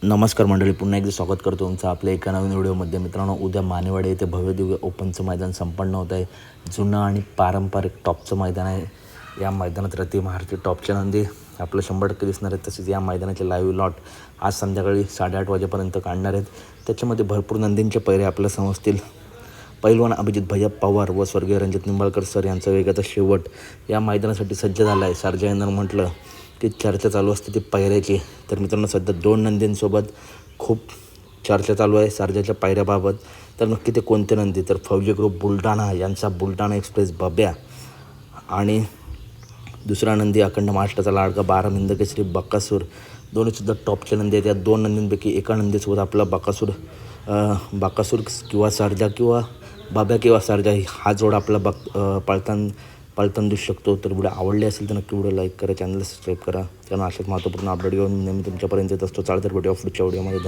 नमस्कार मंडळी, पुन्हा एकदा स्वागत करतो तुमचं आपल्या एका नवीन व्हिडिओमध्ये. मित्रांनो, उद्या मानेवाडी येथे भव्यदिव्य ओपनचं मैदान संपन्न होत आहे. जुनं आणि पारंपरिक टॉपचं मैदान आहे. या मैदानात रती महारथी टॉपच्या नंदी आपलं 100% दिसणार आहेत. तसेच या मैदानाचे लाईव्ह लॉट आज संध्याकाळी 8:30 वाजेपर्यंत काढणार आहेत. त्याच्यामध्ये भरपूर नंदींचे पैरे आपल्याला समजतील. पैलवान अभिजित भैया पवार व स्वर्गीय रणजित निंबाळकर सर यांचा वेगाचा शेवट या मैदानासाठी सज्ज झाला आहे. सर्जा यांना म्हटलं की चर्चा चालू असते ती पायऱ्याची. तर मित्रांनो, सध्या 2 नंदींसोबत खूप चर्चा चालू आहे सर्जाच्या पायऱ्याबाबत. तर नक्की ते कोणते नंदी? तर फौजी ग्रुप बुलढाणा यांचा बुलढाणा एक्सप्रेस बब्या आणि दुसरा नंदी अखंड महाराष्ट्राचा लाडका 12 हिंदकेसरी बकासूर. दोन्हीसुद्धा टॉपचे नंदी आहेत. या 2 नंदींपैकी एका नंदीसोबत आपला बकासूर किंवा सर्जा किंवा बाब्या किंवा सर्जा हा जोड आपला पळताना दिसू शकतो. तर व्हिडिओ आवडले असेल तर नक्की व्हिडिओ लाईक करा, चॅनलला सबस्क्राईब करा. कारण अशाच महत्त्वपूर्ण अपडेट घेऊन नेहमी तुमच्यापर्यंत येत असतो. चालतं व्हिडिओ पुढच्या व्हिडिओमध्ये.